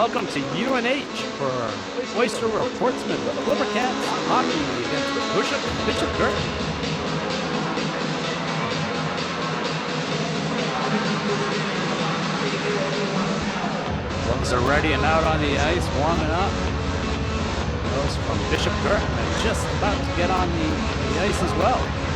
welcome to UNH for Oyster River Portsmouth Flipper Cats hockey against Bishop Guertin. Ones are ready and out on the ice, warming up. Those from Bishop Guertin are just about to get on the ice as well.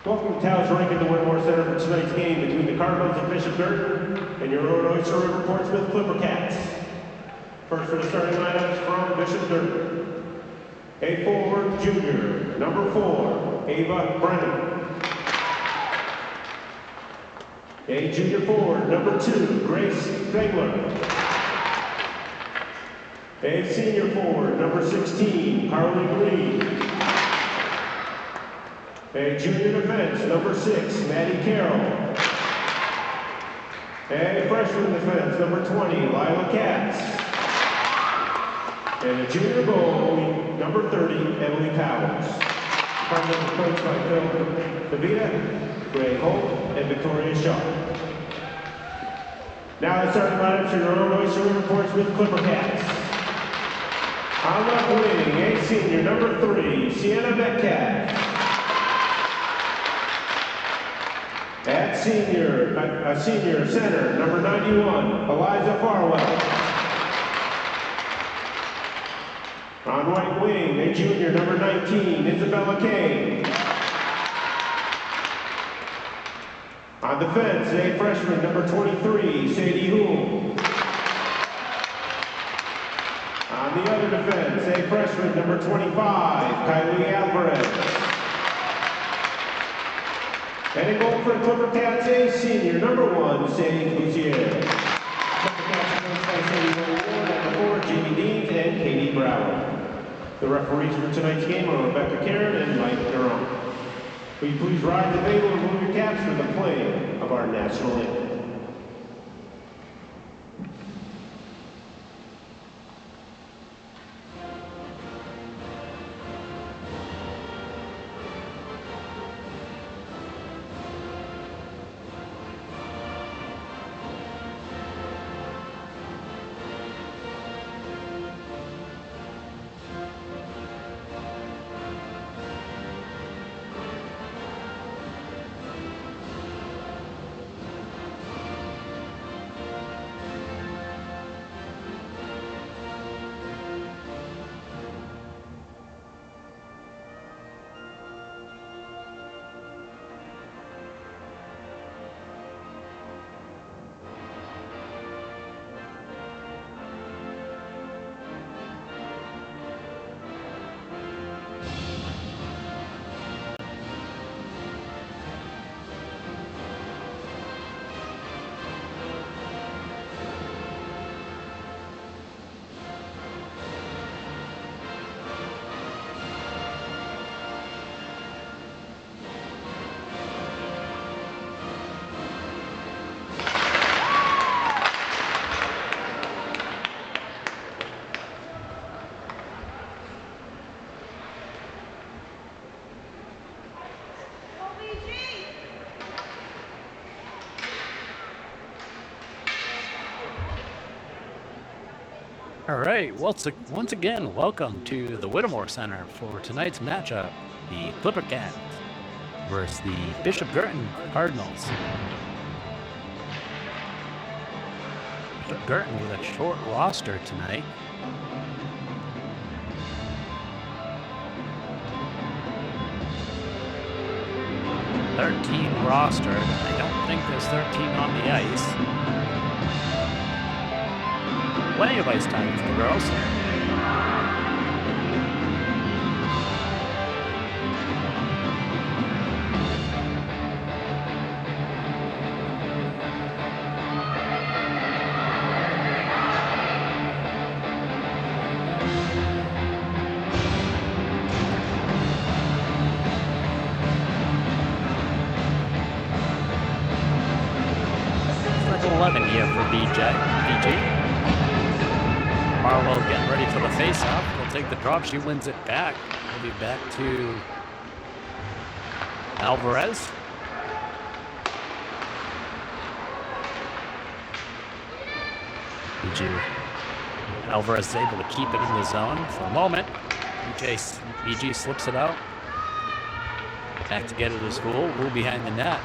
Welcome to Taos Rink at the Whitmore Center for tonight's game between the Cardinals of Bishop Guertin and your own Oyster River Portsmouth Clipper Cats. First for the starting lineups from Bishop Guertin. A forward, junior, number 4, Ava Brennan. A junior forward, number 2, Grace Fengler. A senior forward, number 16, Carly Green. A junior defense, number 6, Maddie Carroll. A freshman defense, number 20, Lila Katz. And a junior goalie, number 30, Emily Powers. Department coached by Phil Davida, Greg Holt, and Victoria Shaw. Now the starting lineups for your own Oyster River Portsmouth Clipper Cats. On left wing, a senior, number 3, Sienna Metcalf. At senior center, number 91, Eliza Farwell. On right wing, a junior, number 19, Isabella Kane. On defense, a freshman, number 23, Sadie Houle. On the other defense, a freshman, number 25, Kylie Alvarez. And in goal for the Clipper Cats, a senior, number 1, Sadie Gutierrez. Clipper Cats coached by Sadie Ward, at the 4, Jamie Deans, and Katie Brower. The referees for tonight's game are Rebecca Karen and Mike Durham. Will you please rise the table and move your caps for the playing of our national anthem. All right, once again, welcome to the Whitmore Center for tonight's matchup, the Clipper Cats versus the Bishop Guertin Cardinals. Bishop Guertin with a short roster tonight. "13 rostered. I don't think there's 13 on the ice. Plenty of ice time for the girls. It's like 11 here for BG. Marlowe getting ready for the face-off. He'll take the drop. She wins it back. We'll be back to Alvarez. Alvarez is able to keep it in the zone for a moment. BG slips it out. Back to get it as Houle. Houle behind the net.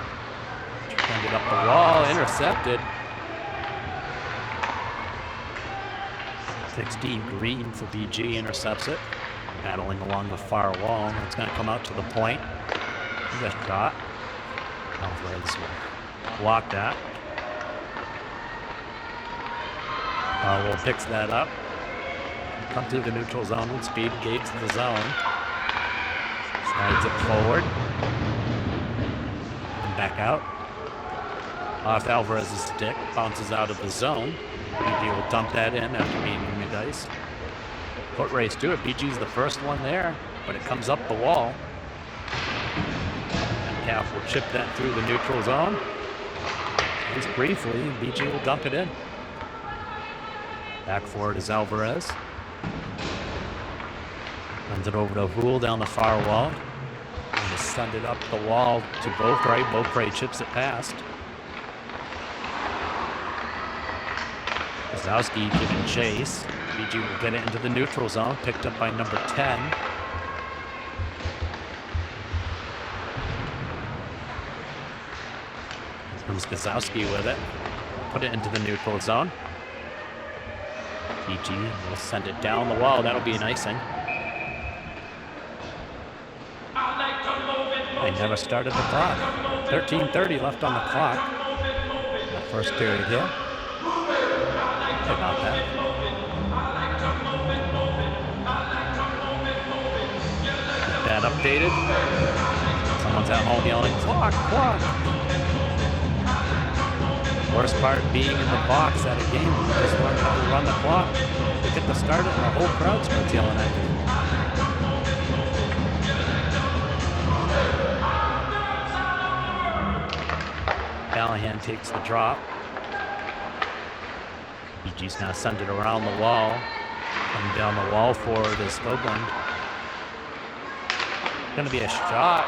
Ended up the wall. Intercepted. 16 Green for BG intercepts it. Battling along the far wall. It's going to come out to the point. Good shot. Alvarez will block that. Will picks that up. Come to the neutral zone with speed, gates the zone. Slides it forward. And back out. Off Alvarez's stick, bounces out of the zone. BG will dump that in after being in mid-ice. Foot race to it. BG's the first one there, but it comes up the wall. And Cap will chip that through the neutral zone. Just briefly, BG will dump it in. Back forward is Alvarez. Runs it over to Houle down the far wall. And to send it up the wall to Beaupre. Beaupre chips it past. Kozlowski giving chase. BG will get it into the neutral zone. Picked up by number 10. Here comes Kozlowski with it. Put it into the neutral zone. BG will send it down the wall. That'll be an icing. They never started the clock. 13:30 left on the clock. The first period here. About that. Get that updated. Someone's at home yelling, clock, clock. Worst part being in the box at a game when you just learn how to run the clock. You get to start it and the whole crowd starts yelling at you. Callahan takes the drop. BG's now sent it around the wall. Coming down the wall forward is Skoglund. Going to be a shot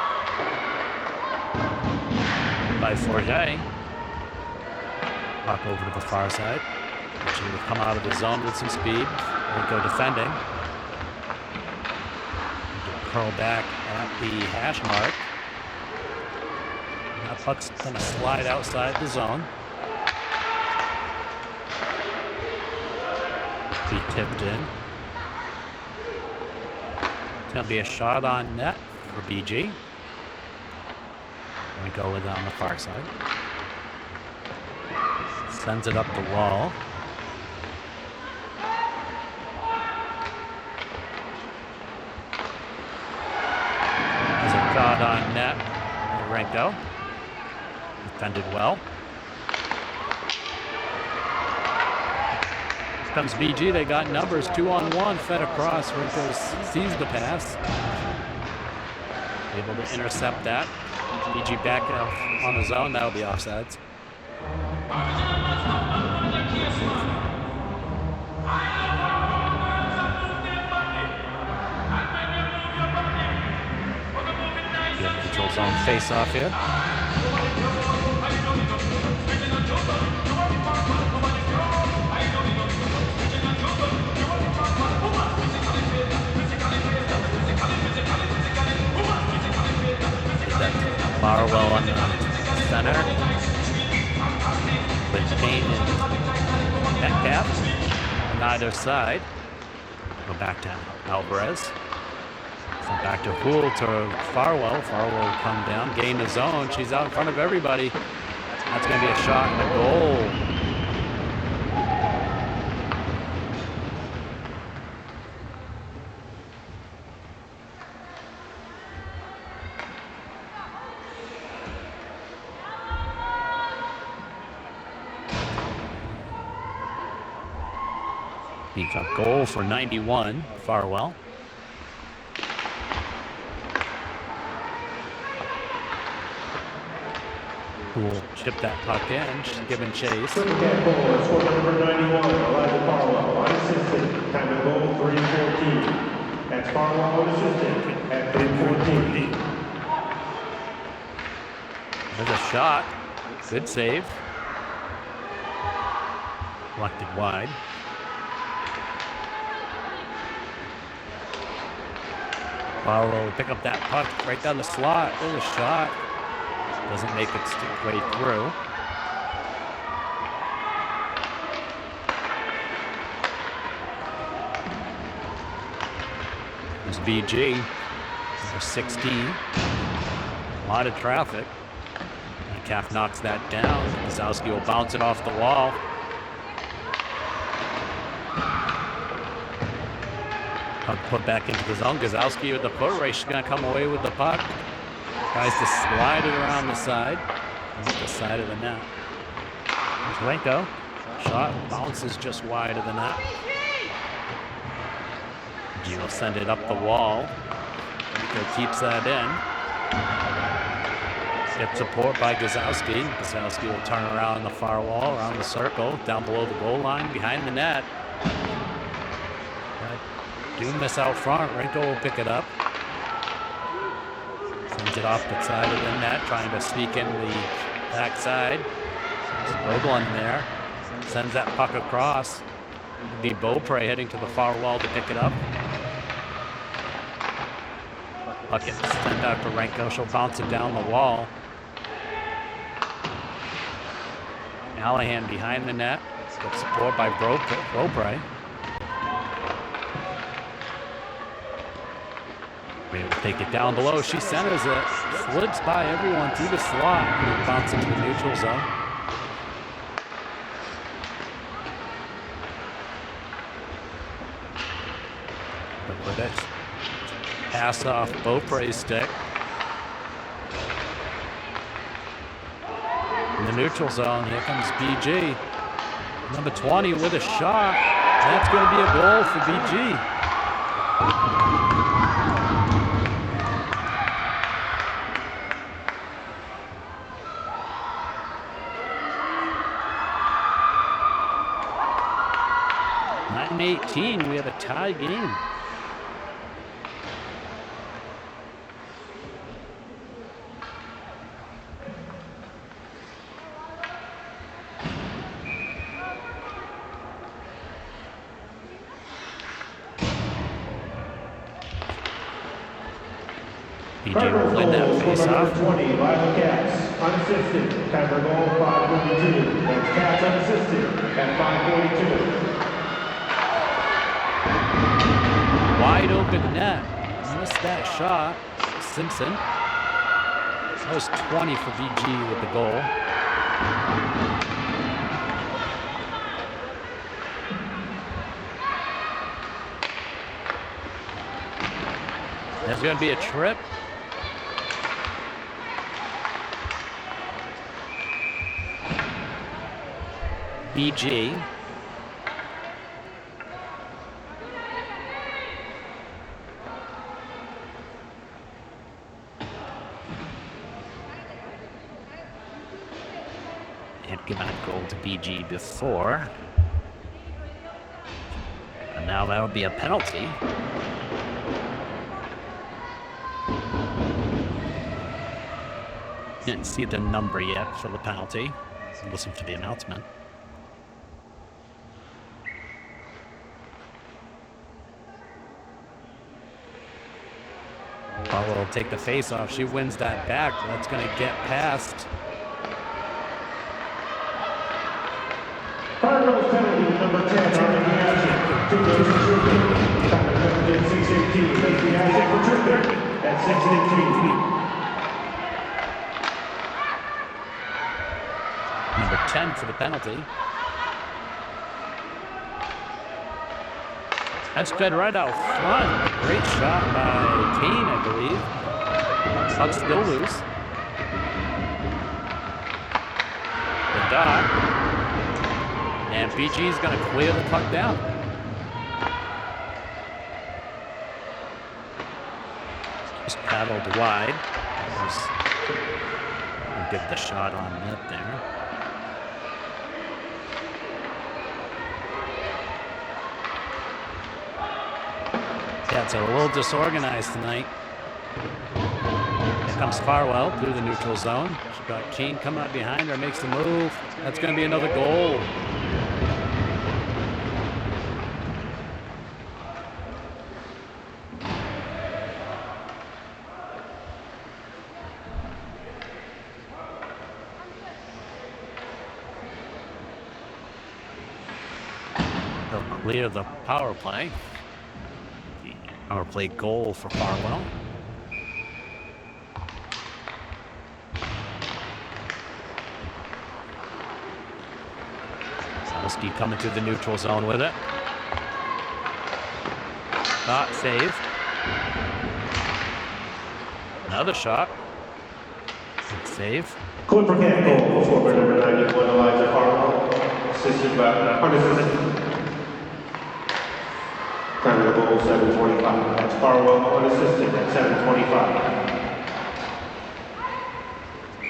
by Forget. Puck over to the far side. BG will come out of the zone with some speed. They'll go defending. Curl back at the hash mark. That puck's going to slide outside the zone. Be tipped in. It's going to be a shot on net for BG. We go with it on the far side. Sends it up the wall. There's a shot on net. Renko. Defended well. Comes BG, they got numbers, 2-on-1, fed across. Renko sees the pass. Able to intercept that. BG back on the zone, that'll be offsides. Good neutral zone face off here. Barwell on the center with Payne and Metcalf on either side. Go back to Alvarez. Send back to Houle to Farwell. Farwell will come down, gain the zone. She's out in front of everybody. That's going to be a shot and a goal. He got goal for 91, Farwell. Houle chip that puck in, giving chase. Score number 91, Elijah Farwell, unassisted, time of goal 3:14. That's Farwell unassisted at 3:14. There's a shot. Good save. Deflected wide. Farwell will pick up that puck right down the slot. There's a shot. Doesn't make its way through. There's BG, number 16. A lot of traffic. Calf knocks that down. Gazowski will bounce it off the wall. Puck put back into the zone. Gazowski with the foot race. She's going to come away with the puck. Tries to slide it around the side. The side of the net. Renko. Shot bounces just wide of the net. G will send it up the wall. Renko keeps that in. Gets support by Gazowski. Gazowski will turn around the far wall, around the circle, down below the goal line, behind the net. Dumas out front. Renko will pick it up. Sends it off the side of the net, trying to sneak in the backside. Boglin there. Sends that puck across. It'll be Beaupre heading to the far wall to pick it up. Puck gets sent out to Renko. She'll bounce it down the wall. Allahan behind the net. Gets support by Beaupre. Able to take it down below. She centers it. Slips by everyone through the slot. And bounces into the neutral zone. With it. Pass off Beaupre's stick. In the neutral zone, here comes BG. Number 20 with a shot. That's going to be a goal for BG. In 18, we have a tie game. BG will win that face-off. 20, Lila Cats, unassisted. Timer goal 5:42. That's Cats unassisted at 5:42. Wide open net. Missed that shot. Simpson. That was 20 for BG with the goal. There's going to be a trip. BG. Had given a goal to BG before. And now that would be a penalty. Didn't see the number yet for the penalty. Listen to the announcement. Paula will take the face off. She wins that back. That's going to get past. Cardinals penalty number 10 on the action. 2 goes to Trooper. Time at 6:18. That's the action for Trooper at 6:18. Number 10 for the penalty. That's good right out front. Great shot by Kane, I believe. Puck's still loose. The dot. And BG's going to clear the puck down. Just paddled wide. I'll get the shot on net there. Cats are a little disorganized tonight. Here comes Farwell through the neutral zone. She's got Keane coming up behind her, makes the move. That's going to be another goal. They'll clear the power play. Power play goal for Farwell. Husky coming to the neutral zone with it. Not save. Another shot. Good save. Clipper cat goal, scorer number 91, Elijah Farwell, assisted by unassisted. Time of the goal, 7:25. That's Farwell unassisted at 7:25.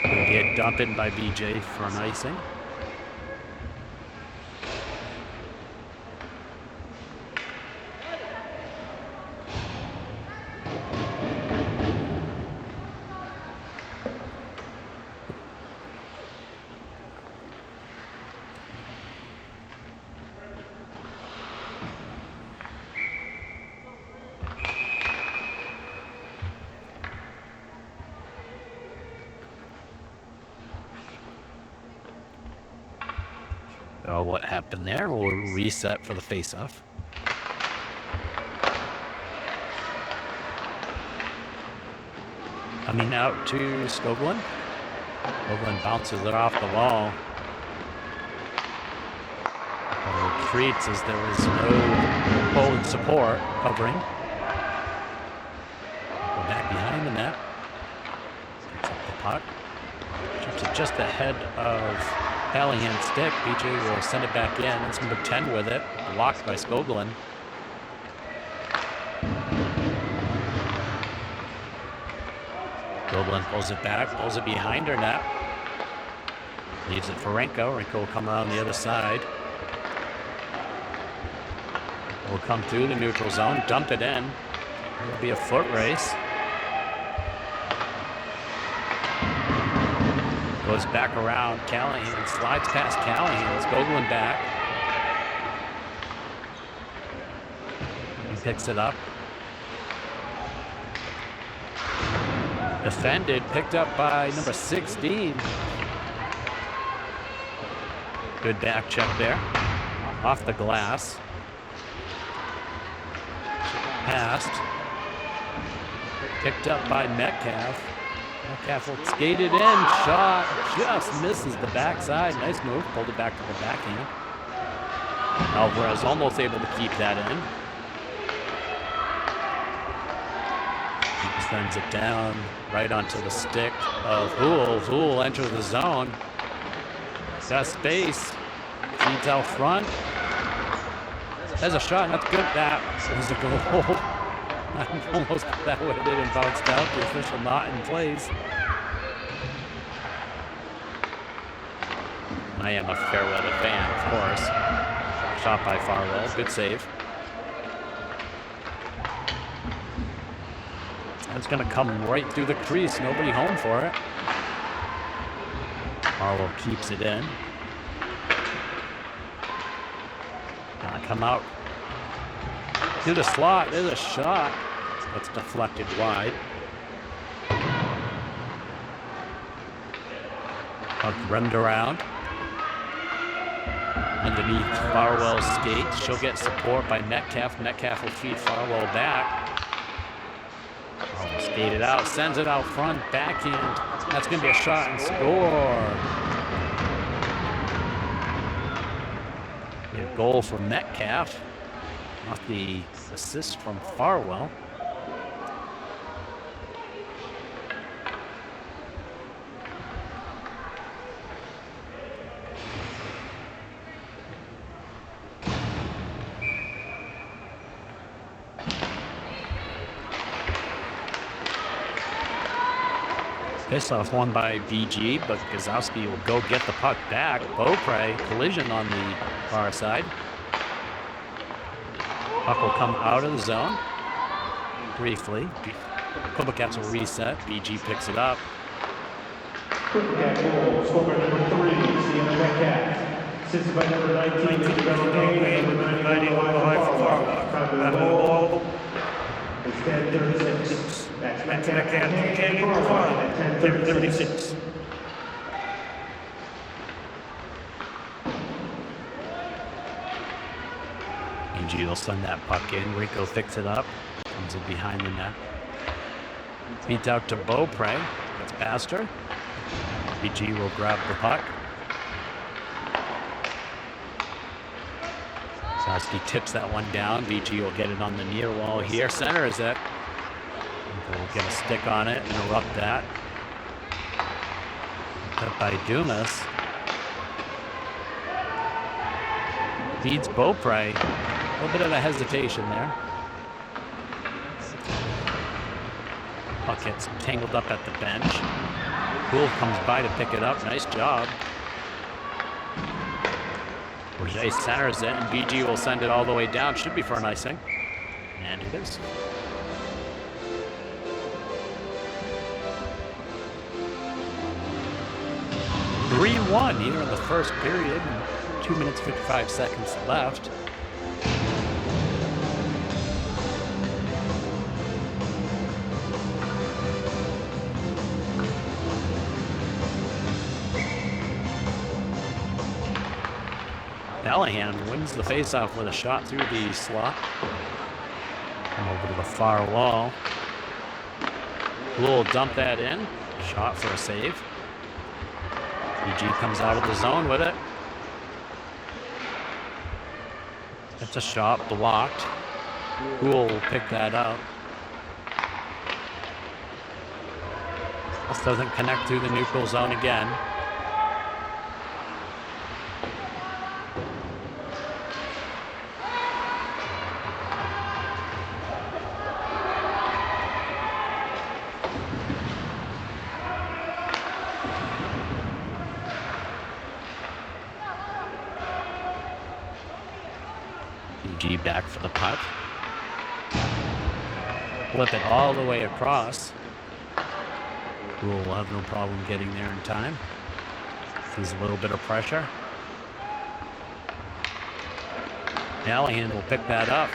Gonna get dumped in by BJ for an icing. What happened there? We'll reset for the face-off. Coming out to Skoglund. Skoglund bounces it off the wall. Retreats as there was no forward support covering. Go back behind the net. Picks up the puck. Keeps it just ahead of Callahan's stick. BJ will send it back in. It's number 10 with it. Blocked by Skoglund. Skoglund pulls it back, pulls it behind her net. Leaves it for Renko. Renko will come around the other side. Will come through the neutral zone, dump it in. It'll be a foot race. Goes back around Callahan, slides past Callahan. Skoglund back. He picks it up. Defended, picked up by number 16. Good back check there. Off the glass. Passed. Picked up by Metcalf. Metcalf will skate it in. Shot just misses the backside. Nice move. Pulled it back to the backhand. Alvarez almost able to keep that in. He sends it down right onto the stick of Hool. Hool enters the zone. Got space. Feeds out front. There's a shot. That's good. That was a goal. I almost got that way. It didn't bounce out. The official not in place. I am a Fairweather fan, of course. Shot by Farwell. Good save. It's going to come right through the crease. Nobody home for it. Farwell keeps it in. Gonna come out to the slot. There's a shot. That's deflected wide. Puck run around. Underneath Farwell's skates. She'll get support by Metcalf. Metcalf will feed Farwell back. Farwell skated out. Sends it out front. Backhand. That's going to be a shot and score. A goal for Metcalf. Off the assist from Farwell. Face-off won by BG, but Gazowski will go get the puck back. Beaupre, collision on the far side. Puck will come out of the zone briefly. Quiblecats will reset. BG picks it up. Quiblecat goal, scorer number 3, Sienna Metcalf. Assisted by number 19, number 91, Farwell. Time of the goal is 10:36. That's Metcalf and Farwell at 10:36. BG will send that puck in. Rico picks it up. Comes in behind the net. Feeds out to Beaupre. That's past her. BG will grab the puck. Koski tips that one down. VG will get it on the near wall here. Centers it. We'll get a stick on it, interrupt that. Up by Dumas. Feeds Beaupre. A little bit of a hesitation there. Puck gets tangled up at the bench. Poole comes by to pick it up. Nice job. Bourget centers it, and BG will send it all the way down. Should be for an icing. And it is. (3-1) here in the first period. 2 minutes, 55 seconds left. Callahan wins the faceoff with a shot through the slot. Come over to the far wall. Will dump that in. Shot for a save. BG comes out of the zone with it. It's a shot blocked. Will pick that up. This doesn't connect through the neutral zone again. Back for the puck. Flip it all the way across. Will have no problem getting there in time. Sees a little bit of pressure. Callahan will pick that up.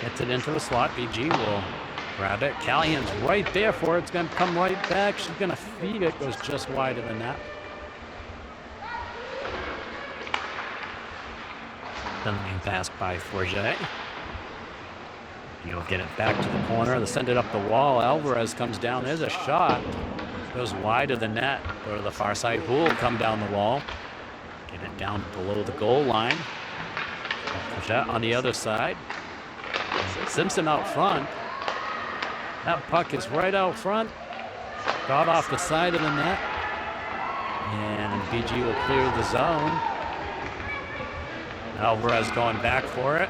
Gets it into the slot. BG will grab it. Callahan's right there for it. It's going to come right back. She's going to feed it. Goes just wide of the net. Being passed by Forget. You'll get it back to the corner. They'll send it up the wall. Alvarez comes down. There's a shot. Goes wide of the net. Go to the far side. Poole will come down the wall. Get it down below the goal line. Forget on the other side. Simpson out front. That puck is right out front. Got off the side of the net. And BG will clear the zone. Alvarez going back for it.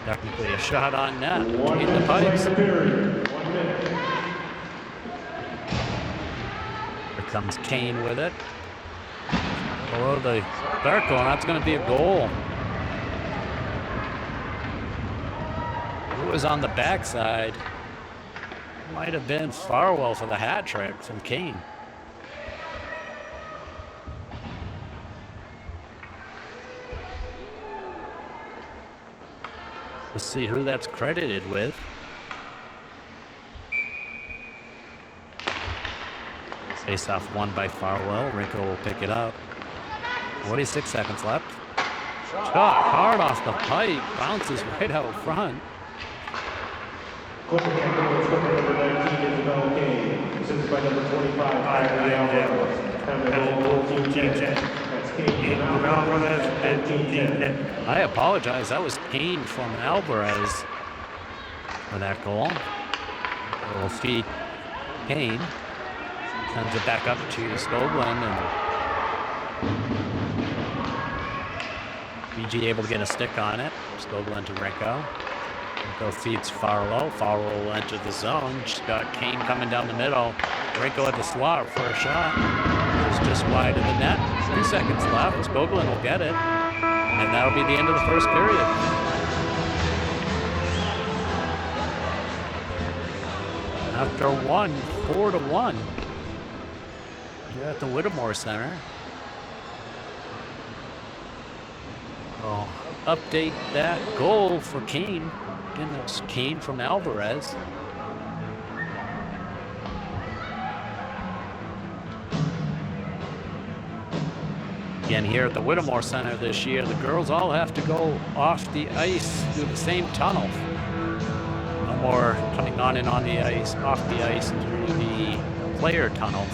Technically a shot on net. Between the pipes. Here comes Kane with it. Below the circle, and that's going to be a goal. It was on the backside. Might have been Farwell for the hat trick from Kane. Let's see who that's credited with. Face off won by Farwell. Rinko will pick it up. 46 seconds left. Shot hard off the pipe. Bounces right out front. I apologize. That was Kane from Alvarez for that goal. Will feed Kane. Sends it back up to Skoglund, and BG able to get a stick on it. Skoglund to Rinko. Rinko feeds Farwell. Farwell will enter the zone. Just got Kane coming down the middle. Rinko at the slot for a shot. It's just wide of the net. 2 seconds left. Skoglund will get it. And that'll be the end of the first period. After 4-1. Here at the Whittemore Center. I'll update that goal for Kane. Again, that's Kane from Alvarez. Again, here at the Whittemore Center this year, the girls all have to go off the ice through the same tunnel. No more coming on and on the ice, off the ice through the player tunnels.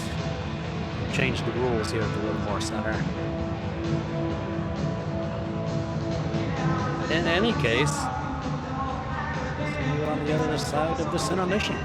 change the rules here at the Livermore Center. In any case, see you on the other side of this intermission.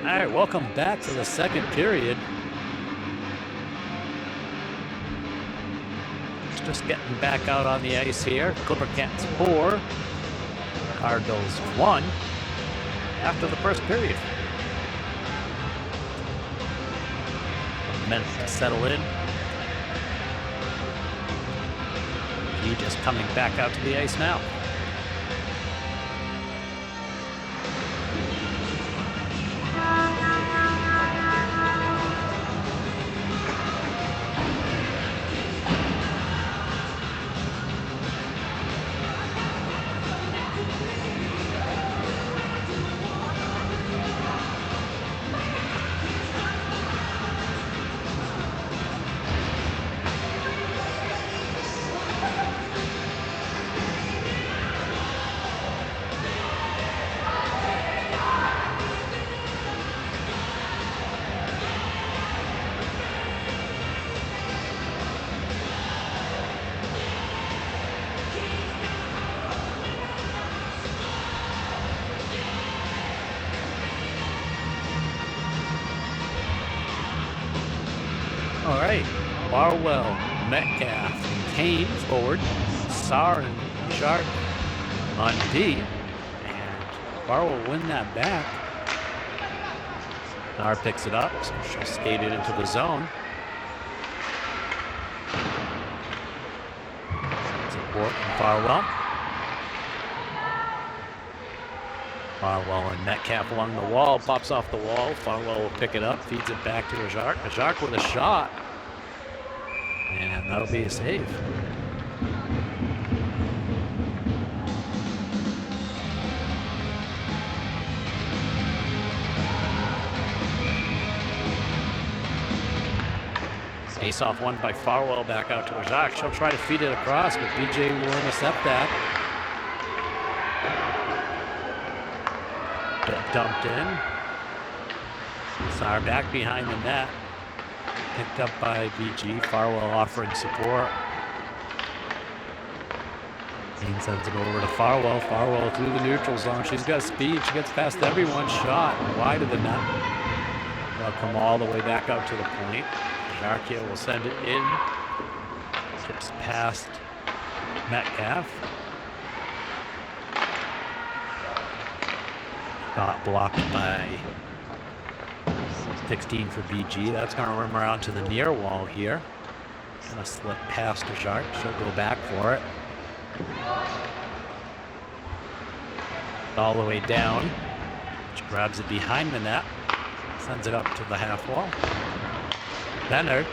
All right, welcome back to the second period. Just getting back out on the ice here. Clipper Cats 4, Cardinals 1 after the first period. A minute to settle in. He just coming back out to the ice now. All right, Barwell, Metcalf, and Kane forward. Sar and Sharp on D. And Barwell will win that back. Nar picks it up, so she'll skate it into the zone. Support from Farwell. Farwell and Metcalf along the wall, pops off the wall. Farwell will pick it up, feeds it back to Ajark. Ajark with a shot. And that'll be a save. Face off one by Farwell back out to Ajark. She'll try to feed it across, but BJ will intercept that. Dumped in. Sar back behind the net. Picked up by BG. Farwell offering support. Kane sends it over to Farwell. Farwell through the neutral zone. She's got speed. She gets past everyone. Shot wide of the net. They'll come all the way back out to the point. Jarkia will send it in. Tips past Metcalf. Got blocked by 16 for BG. That's going to run around to the near wall here. Going to slip past Ajark. She'll go back for it. All the way down. She grabs it behind the net. Sends it up to the half wall. Leonard.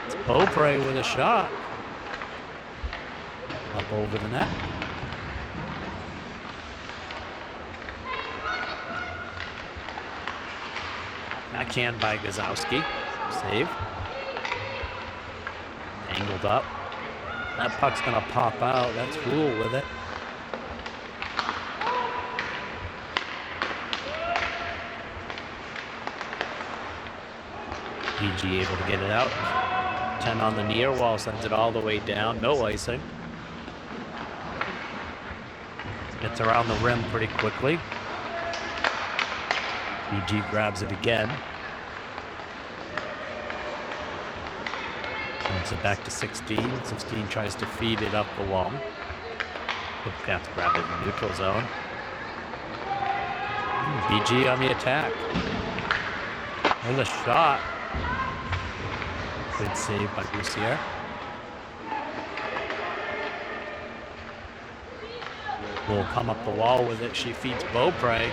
It's Beaupre with a shot. Up over the net. Backhand by Gazowski. Save. Angled up. That puck's going to pop out. That's Rule with it. PG able to get it out. 10 on the near wall, sends it all the way down. No icing. Gets around the rim pretty quickly. BG grabs it again. Sends it back to 16. 16 tries to feed it up the wall. Have to grab it in the neutral zone. BG on the attack. With a shot. Good save by Boussier. Will come up the wall with it. She feeds Beaupre.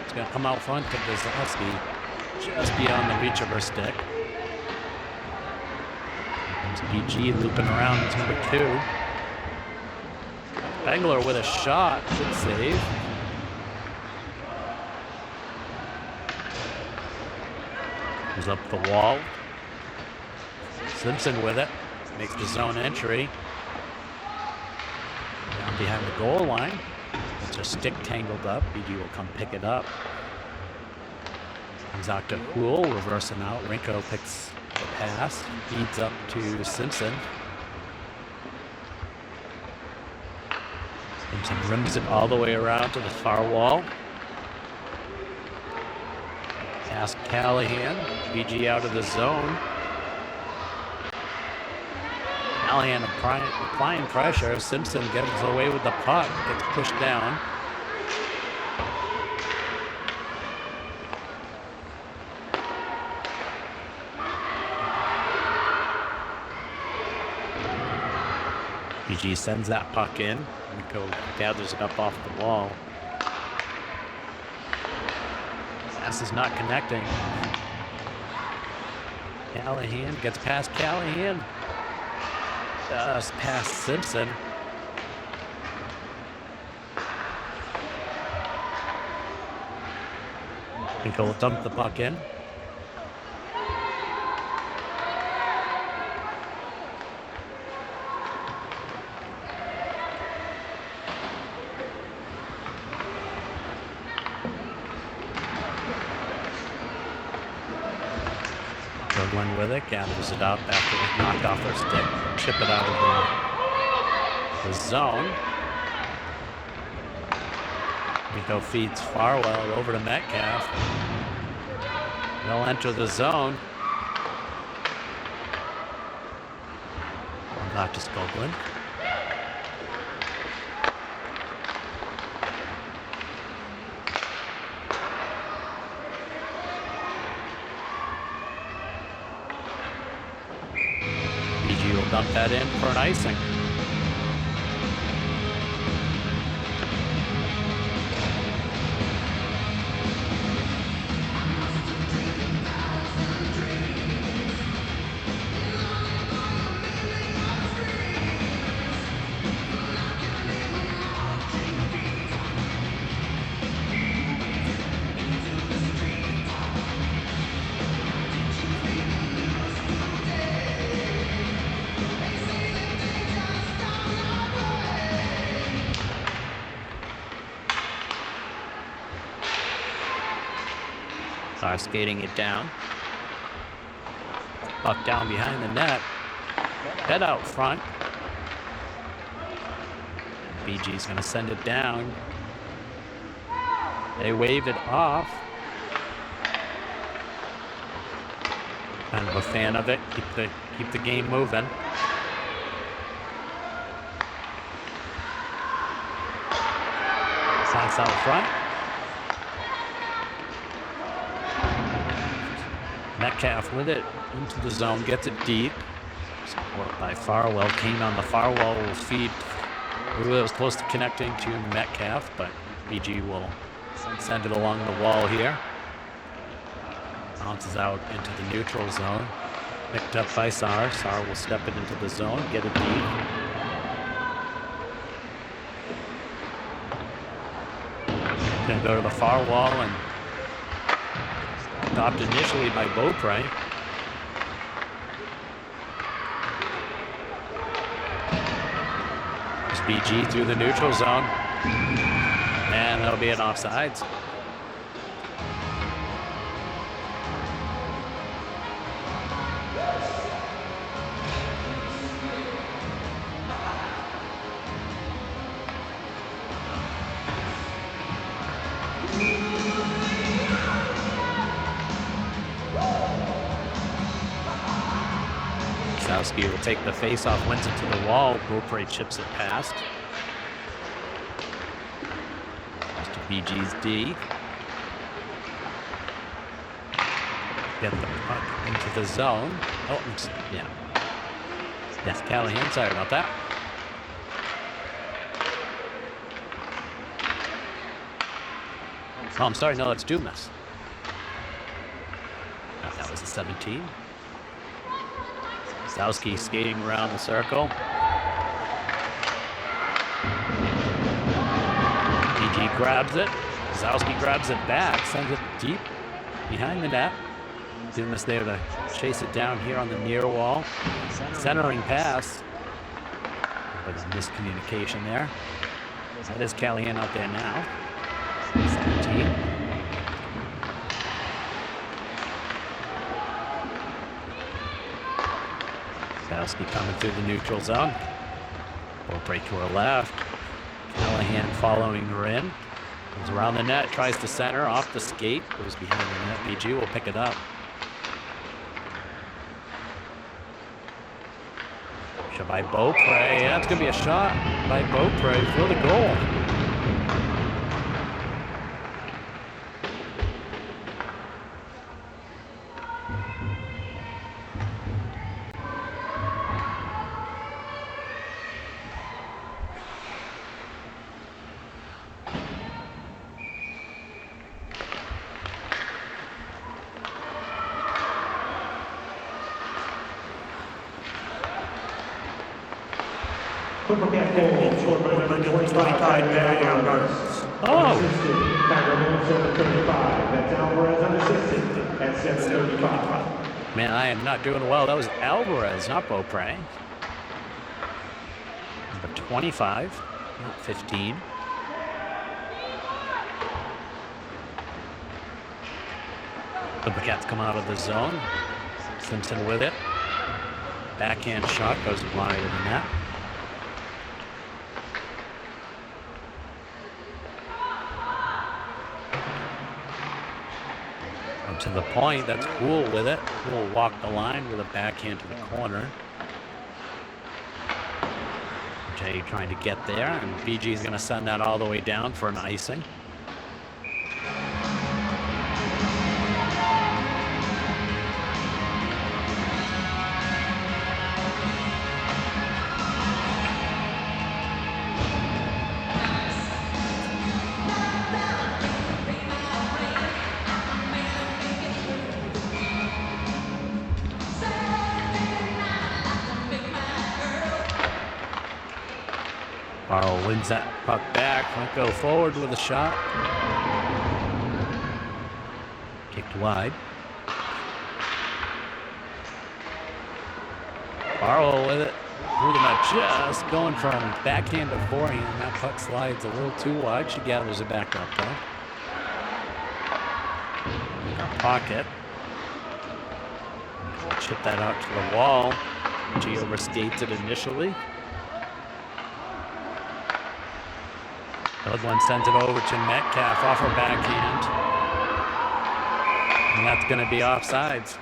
It's going to come out front to Gazowski. Just beyond the reach of her stick. Here comes BG looping around. It's number 2. Bengler with a shot. Good save. Goes up the wall. Simpson with it. Makes the zone entry. Down behind the goal line. It's a stick tangled up. BG will come pick it up. Comes out to Hool, reversing out. Rinko picks the pass. Feeds up to Simpson. Simpson rims it all the way around to the far wall. Past Callahan. BG out of the zone. Callahan applying pressure. Simpson gets away with the puck. Gets pushed down. BG sends that puck in. Rico gathers it up off the wall. Pass is not connecting. Callahan gets past Callahan. Just past Simpson. Rico will dump the puck in. One with it, gathers it up after they knocked off their stick, chip it out of the zone. Rico feeds Farwell over to Metcalf. They'll enter the zone. Back to Skoglund. Will dump that in for an icing. Skating it down. Puck down behind the net. Head out front. BG's going to send it down. They wave it off. Kind of a fan of it. Keep the game moving. Pass out front. Metcalf with it into the zone, gets it deep. Support by Farwell. Kane on the Farwell will feed. It was close to connecting to Metcalf, but BG will send it along the wall here. Bounces out into the neutral zone. Picked up by Saar. Saar will step it into the zone, get it deep. Gonna go to the far wall and stopped initially by Beaupre. There's BG through the neutral zone. And that'll be an offsides. Will take the face-off, wins it to the wall. Beaupre chips it past. Goes to BG's D. Get the puck into the zone. Oh, yeah. Yes, Callahan, sorry about that. Oh, I'm sorry, no, it's Dumas. Oh, that was a 17. Zowski skating around the circle. BG grabs it. Zowski grabs it back, sends it deep behind the net. Dumas there to chase it down here on the near wall. Centering pass. There's a miscommunication there. That is Callahan out there now. 17. Zowski coming through the neutral zone. Beaupre to her left. Callahan following her in. Comes around the net, tries to center, off the skate, goes behind the net. BG will pick it up. Shot by Beaupre. That's going to be a shot by Beaupre for the goal. Clipper Cat goal, scored by number 25, Alvarez. Unassisted, Tiger 7:35. That's Alvarez unassisted at 7:35. Man, I am not doing well. That was Alvarez, not Beaupre. Number 25, not 15. Clipper Cats come out of the zone. Simpson with it. Backhand shot goes wide of the net. To the point, that's Cool with it. Cool walk the line with a backhand to the corner. Jay trying to get there, and BG is going to send that all the way down for an icing. Barrow wins that puck back. Might go forward with a shot. Kicked wide. Barrow with it. Through the net, just going from backhand to forehand. That puck slides a little too wide. She gathers it back up though. In her pocket. Chip that out to the wall. She overskates it initially. The one sends it over to Metcalf off her backhand. And that's going to be offsides.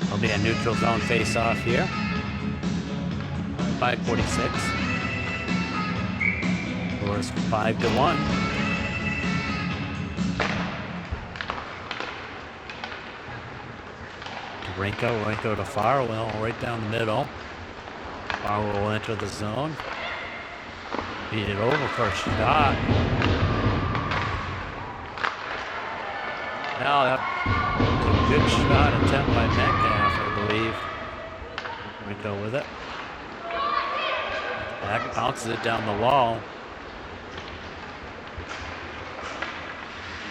It'll be a neutral zone face-off here. 5:46. Scores 5-1. Renko to Farwell, right down the middle. Farwell will enter the zone. Beat it over for a shot. Now that was a good shot attempt by Metcalf, I believe. Renko with it. Back bounces it down the wall.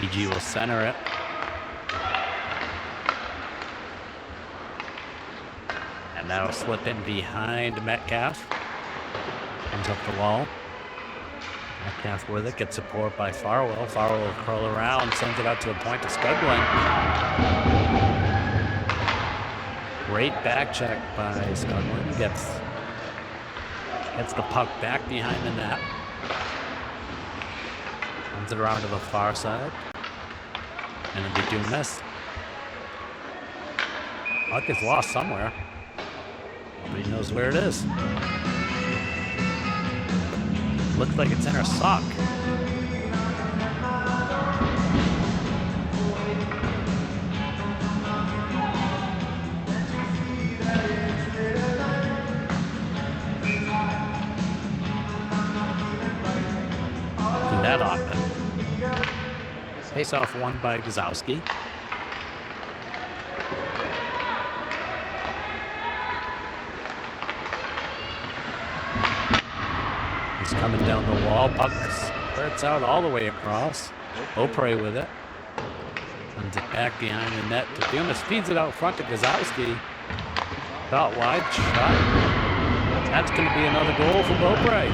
BG will center it. And that'll slip in behind Metcalf. Comes up the wall. Metcalf with it, gets support by Farwell. Farwell will curl around, sends it out to the point to Scudlin. Great back check by Scudlin. Gets the puck back behind the net. Sends it around to the far side. And it'll be doing this. Puck is lost somewhere. Nobody knows where it is. Looks like it's in her sock. Do that often. Face off won by Gazowski. Coming down the wall, puck spreads out all the way across. Beaupre with it. Sends it back behind the net to Dumas. Feeds it out front to Gazowski. Out wide, shot. That's going to be another goal for Beaupre.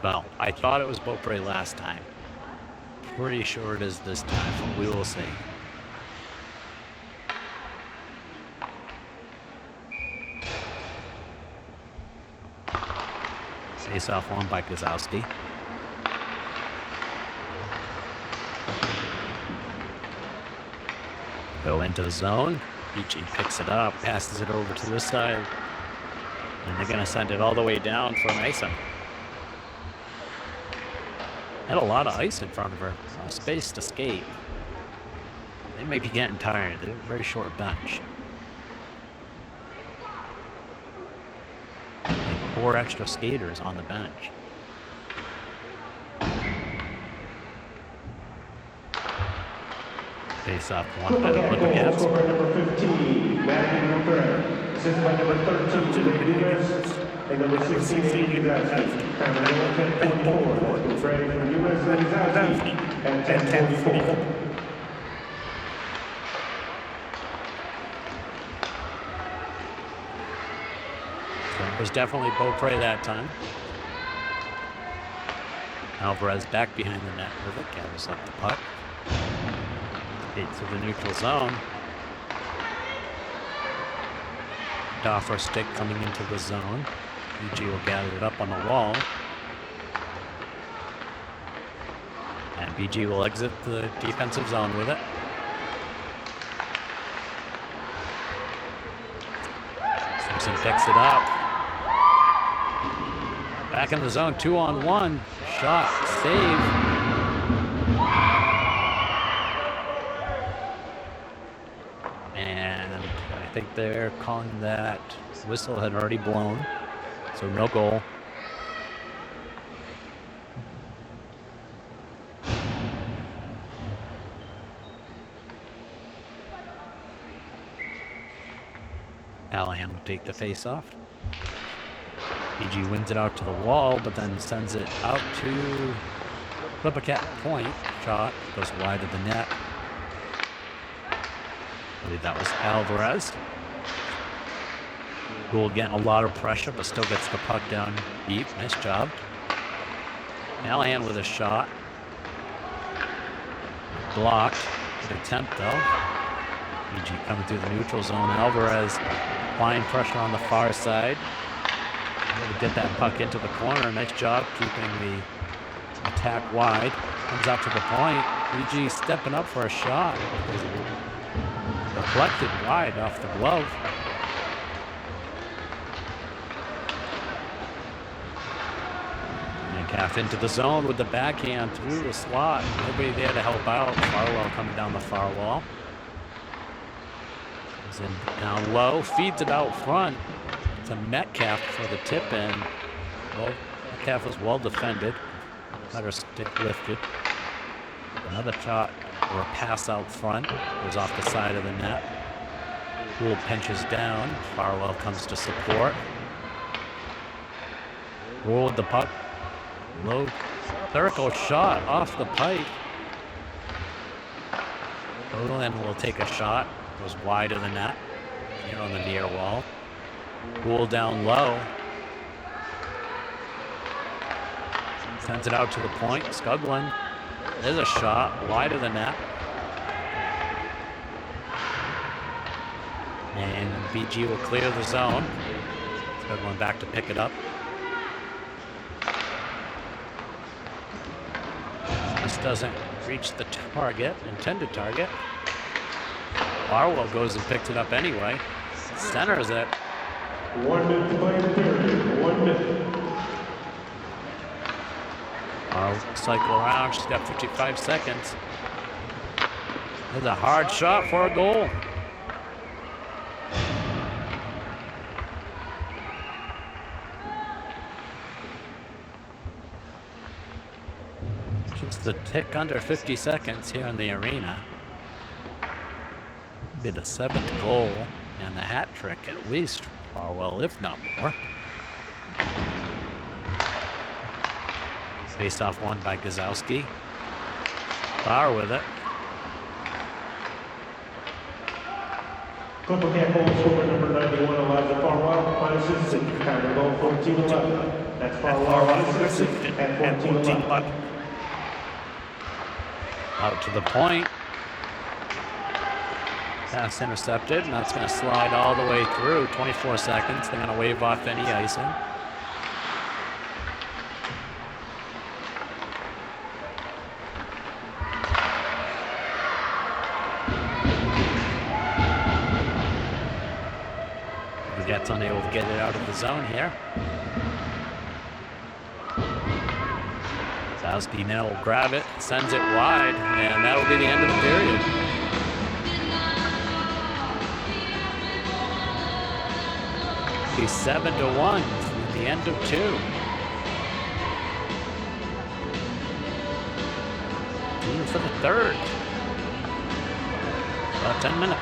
Well, I thought it was Beaupre last time. pretty sure it is this time, but we will see. Face off one by Gazowski. Go into the zone. BG picks it up, passes it over to this side. And they're going to send it all the way down for Mason. Had a lot of ice in front of her. No space to skate. They may be getting tired. They're a very short bench. Like 4 extra skaters on the bench. Face off one by the Olympians. Number 15, Matthew Guertin. Assisted by number 13, Lewis, and number 16, Gazowski. Time of 10:44. It's ready for Lewis and Gazowski at 10:44. It was definitely Beaupre that time. Alvarez back behind the net with it, gathers up the puck. To the neutral zone. Doffer stick coming into the zone. BG will gather it up on the wall. And BG will exit the defensive zone with it. Simpson picks it up. Back in the zone, 2-on-1. Shot, save. I think they're calling that whistle had already blown, so no goal. Allahan will take the face-off. BG wins it out to the wall, but then sends it out to Flippercat point. Shot goes wide of the net. I believe that was Alvarez. Gould getting a lot of pressure, but still gets the puck down deep. Nice job. Allahan with a shot. Blocked. Good attempt though. BG coming through the neutral zone. Alvarez applying pressure on the far side. Able to get that puck into the corner. Nice job keeping the attack wide. Comes out to the point. BG stepping up for a shot. Deflected wide off the glove. And Calf into the zone with the backhand through the slot. Nobody there to help out. Farwell coming down the far wall. Comes in down low. Feeds it out front to Metcalf for the tip in. Well, Metcalf was well defended. Got her stick lifted. Another shot or a pass out front. Goes off the side of the net. Gould pinches down. Farwell comes to support. Roll with the puck. Low circle shot off the pipe. Olin will take a shot. Goes wide of the net. Here on the near wall. Gould down low. Sends it out to the point. Skuglin. There's a shot wide of the net. And BG will clear the zone. Skuglin back to pick it up. This doesn't reach the target, intended target. Farwell goes and picks it up anyway. Centers it. 1 minute to play in the period. 1 minute. Cycle around. She's got 55 seconds. There's a hard shot for a goal. Just a tick under 50 seconds here in the arena. Be the 7th goal and the hat trick at least for Farwell, if not more. Faced off one by Gazowski. Bauer with it. Flippercat goal scorer number 91, Elijah Farwell, unassisted. Counter goal 14-11. That's Farwell unassisted at 14-11. Out to the point. Pass intercepted, and that's going to slide all the way through. 24 seconds. They're going to wave off any icing. Guertin's unable to get it out of the zone here. Zowski now will grab it, sends it wide, and that'll be the end of the period. He's 7-1 at the end of 2. Team for the third. About 10 minutes.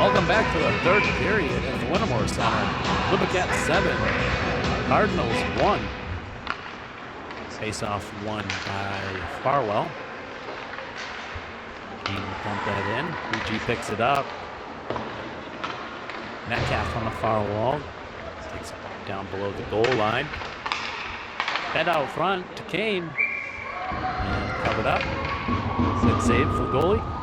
Welcome back to the third period at the Wintermore Center. Lubbock 7, Cardinals 1. Face-off won by Farwell. Dean will pump that in. BG picks it up. Metcalf on the far wall. Takes it down below the goal line. Head out front to Kane. And covered up. Good save for the goalie.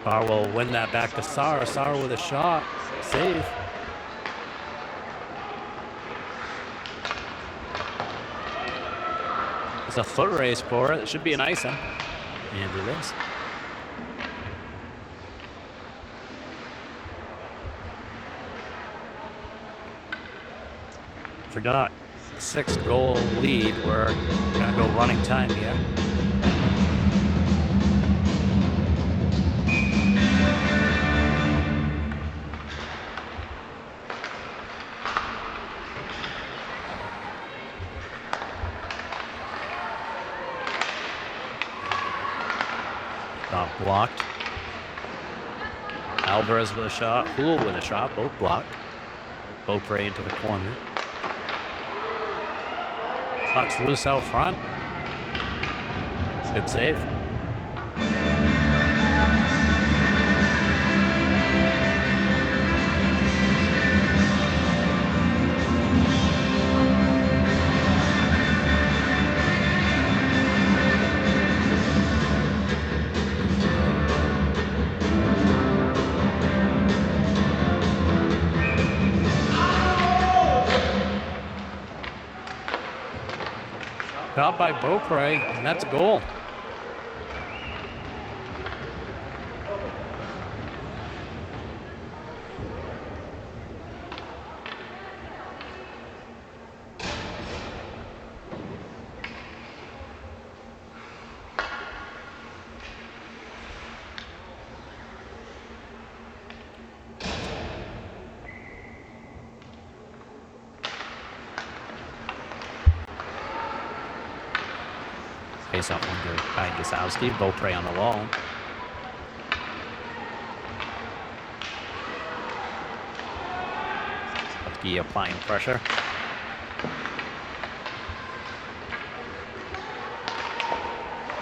Farwell will win that back to Sarr. Sarr with a shot. Save. It's a foot race for it. It should be an icing. And it is. Forgot. 6-goal lead. We're going to go running time here. Blocked. Alvarez with a shot. Poole with a shot. Both blocked. Beaupre into the corner. Puck's loose out front. Good save. Caught by Beaupre, and that's a goal. Face up under by Gasowski. Beaupre on the wall. Lefty applying pressure.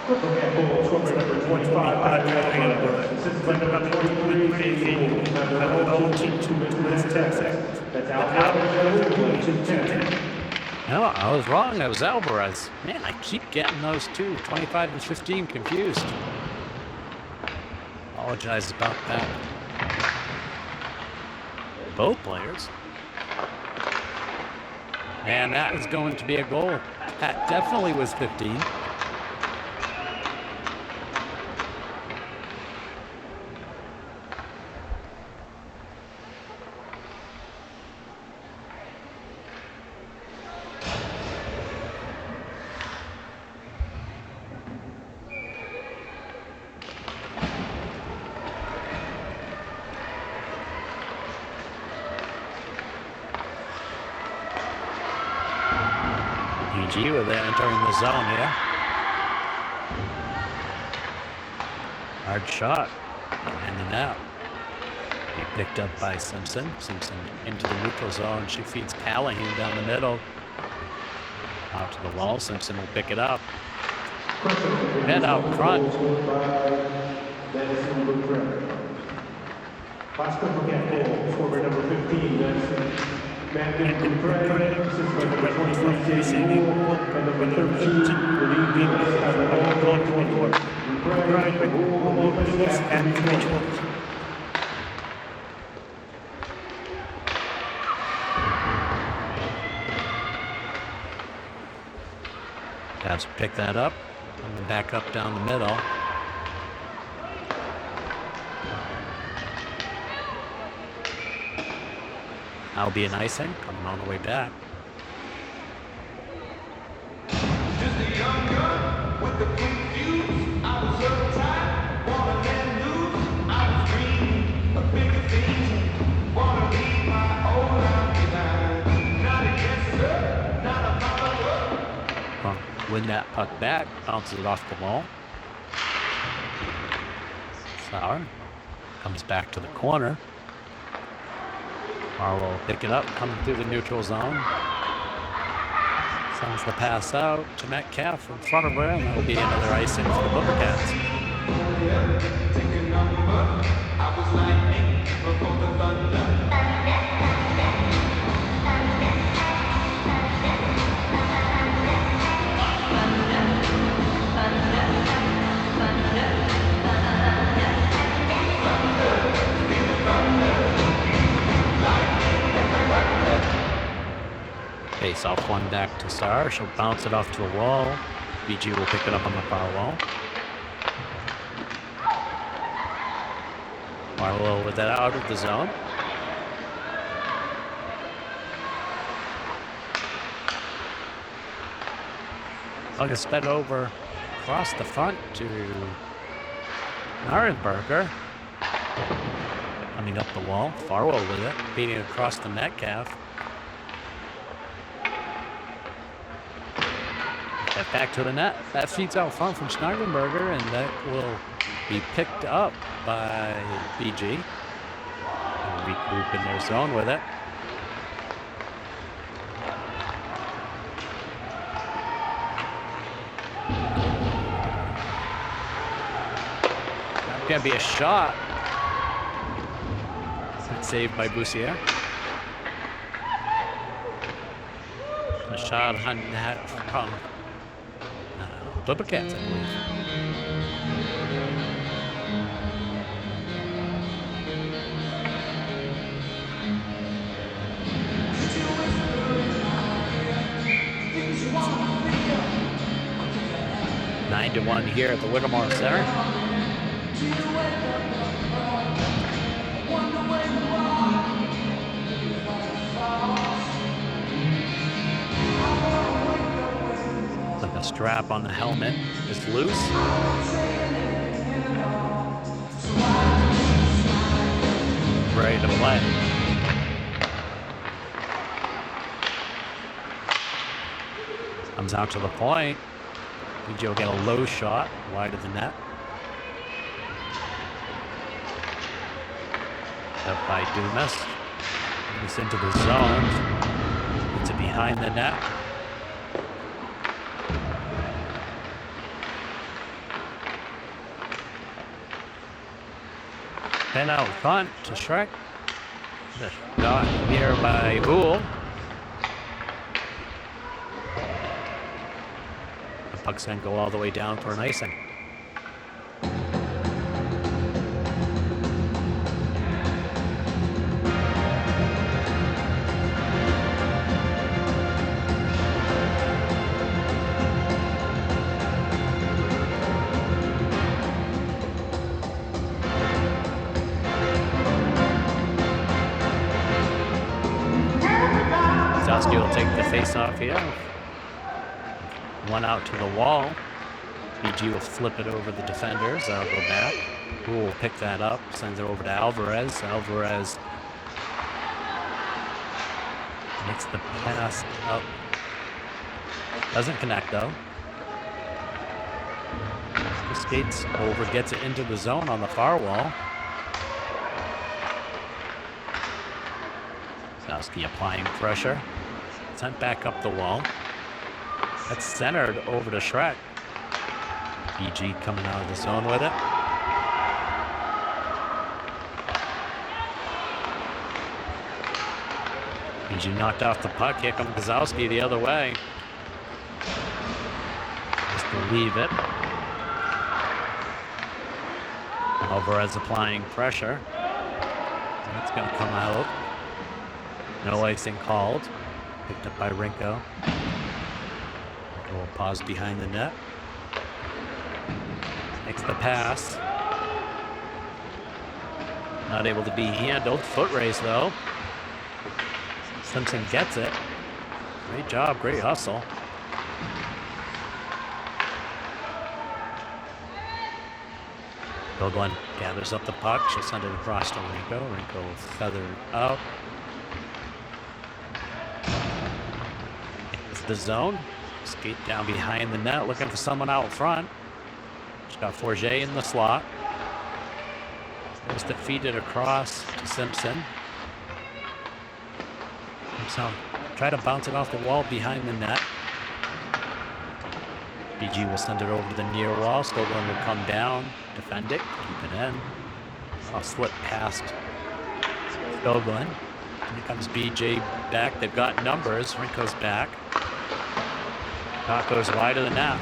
Number 25, that's Alvarez. No, I was wrong. That was Alvarez. Man, I keep getting those two, 25 and 15, confused. Apologize about that. Both players. And that is going to be a goal. That definitely was 15. PG with it entering the zone here. Hard shot. And the net. Be picked up by Simpson. Simpson into the neutral zone. She feeds Callahan down the middle. Out to the wall. Simpson will pick it up. Net out front. Last forget goal, forward number 15, Matthew Gouffre, assisted by number 23, Sadie Wool, and number 13, Renee Venus, have a goal, Gouffre, Wool, Venus, and Mitchell. Cavs pick that up, and back up down the middle. That'll be an icing coming all the way back. Just a young gun with the quick fuse. I was uptight, wanna let loose. I was dreaming of bigger things. Wanna leave my old life behind. Not a yes sir, not a follower. Win that puck back, bounces it off the wall. Sauer comes back to the corner. Marlowe will pick it up, coming through the neutral zone. Sends the pass out to Metcalf in front of her, and that will be another icing for the Bookercats. Take a number. I was lightning before the thunder. Face off one back to Sar. She'll bounce it off to a wall. BG will pick it up on the far wall. Marlowe with that out of the zone. Puck is sped over across the front to Narenberger. Coming up the wall. Farwell with it. Beating across the Metcalf. That back to the net. That feeds out front from Schneiderberger, and that will be picked up by BG. They'll regroup in their zone with it. That's gonna be a shot. That's saved by Boussier. A shot on that from Bookercats, I believe. Nine to 1 here at the Whittemore Center. The strap on the helmet is loose. Ready to play. Comes out to the point. BG will get a low shot wide of the net. Up by Dumas. Moves into the zone. It's behind the net. Then out front to Shrek. The shot here by Boole. The puck's gonna go all the way down for an icing. Zowski will take the face-off here. One out to the wall. BG will flip it over the defenders. That'll go back. Who will pick that up? Sends it over to Alvarez. Alvarez makes the pass up Doesn't connect though. Skates over, gets it into the zone on the far wall. Zowski applying pressure. Sent back up the wall. That's centered over to Shrek. BG coming out of the zone with it. BG knocked off the puck. Here comes Gazowski the other way. Just to leave it. Alvarez applying pressure. That's going to come out. No icing called. Picked up by Rinko. Will pause behind the net. Makes the pass. Not able to be handled. Foot race though. Simpson gets it. Great job, great hustle. Gilglen gathers up the puck. She'll send it across to Rinko. Rinko feathered out. It's the zone. Skate down behind the net, looking for someone out front. She's got Forget in the slot. Just to feed it across to Simpson. So try to bounce it off the wall behind the net. BG will send it over to the near wall. Skoglund will come down, defend it, keep it in. I'll slip past Skoglund. Here comes BJ back. They've got numbers. Rinko's back. Puck goes wide of the net.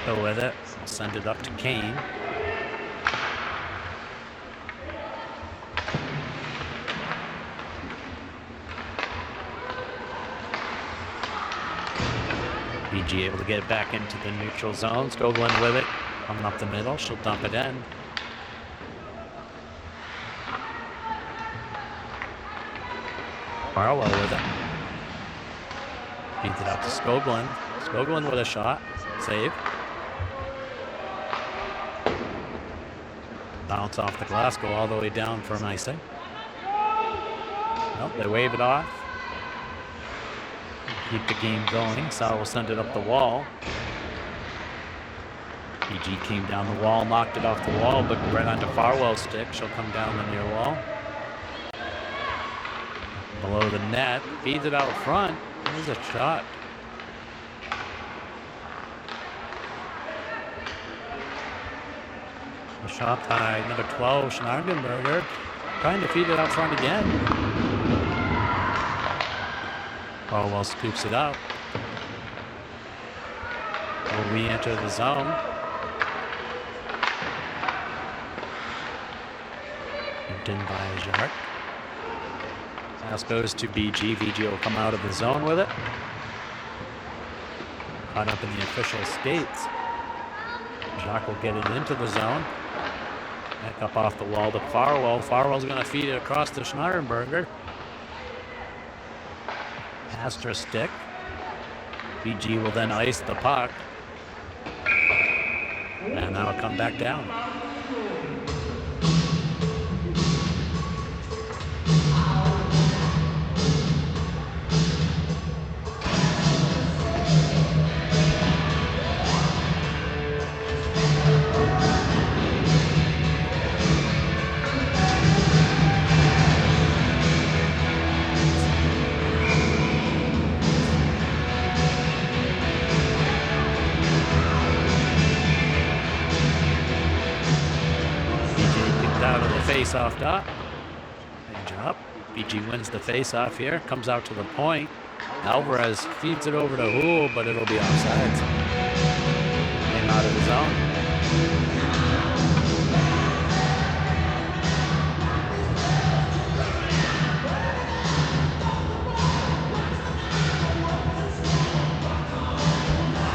Go with it. I'll send it up to Kane. BG able to get it back into the neutral zone. Skoglund with it. Coming up the middle. She'll dump it in. Barlow with it. Feeds it out to Skoglund. Skoglund with a shot. Save. Bounce off the glass. Go all the way down for an icing. Nope, they wave it off. Keep the game going. Sal will send it up the wall. BG came down the wall, knocked it off the wall, but right onto Farwell's stick. She'll come down the near wall. Below the net. Feeds it out front. There's a shot. A shot by number 12, Schnargenberger. Trying to feed it out front again. Farwell scoops it out. Will re-enter the zone. Pimped in by Jacques. Pass goes to BG. VG will come out of the zone with it. Caught up in the official skates. Jacques will get it into the zone. Back up off the wall to Farwell. Farwell's going to feed it across to Schnarrenberger. Past her stick. BG will then ice the puck. And that'll come back down. Face-off dot. Good job. BG wins the face-off here. Comes out to the point. Alvarez feeds it over to Houle, but it'll be offside. Came out of the zone.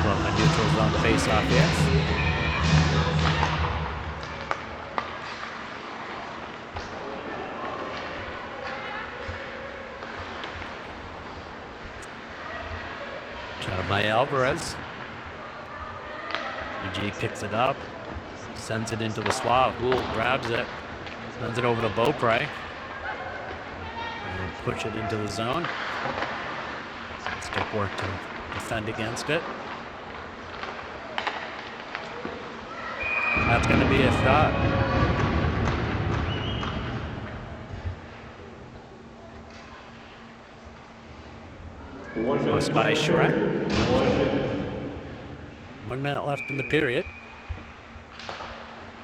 Well, a neutral zone face-off here. By Alvarez. BG picks it up, sends it into the slot. Houle grabs it, sends it over to Beaupre. And push it into the zone. Stick work to defend against it. That's going to be a shot. Close by Shrek. 1 minute left in the period.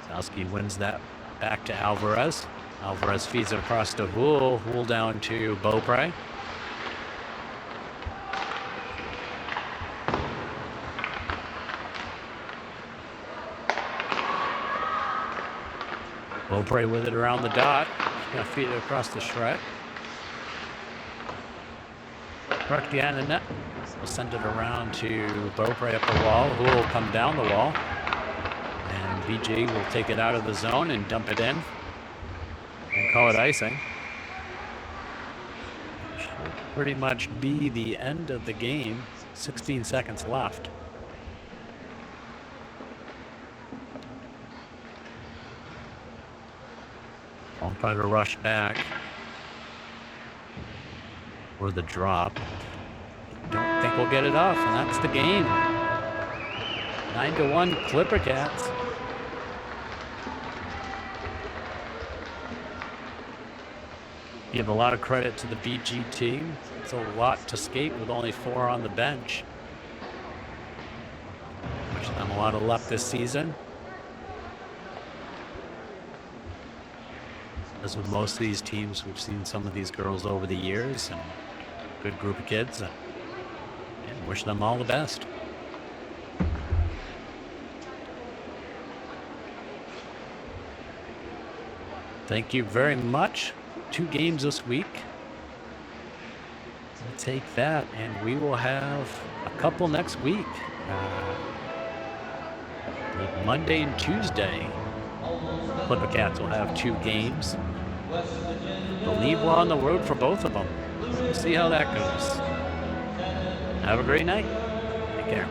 Zowski wins that back to Alvarez. Alvarez feeds it across to Houle. Houle down to Beaupre. Beaupre with it around the dot. Gonna feed it across the Shrek. Shrek behind the net. We'll send it around to Beaupre up the wall. Houle will come down the wall. And BG will take it out of the zone and dump it in. And call it icing. Should pretty much be the end of the game. 16 seconds left. I'll try to rush back for the drop. Don't think we'll get it off, and that's the game. 9-1 Clipper Cats. Give a lot of credit to the BG team. It's a lot to skate with only 4 on the bench. Wish them a lot of luck this season. As with most of these teams, we've seen some of these girls over the years, and good group of kids, and wish them all the best. Thank you very much. 2 games this week. We'll take that, and we will have a couple next week. Monday and Tuesday. Clipper Cats will have 2 games. I believe we're on the road for both of them. We'll see how that goes. Have a great night. Take care.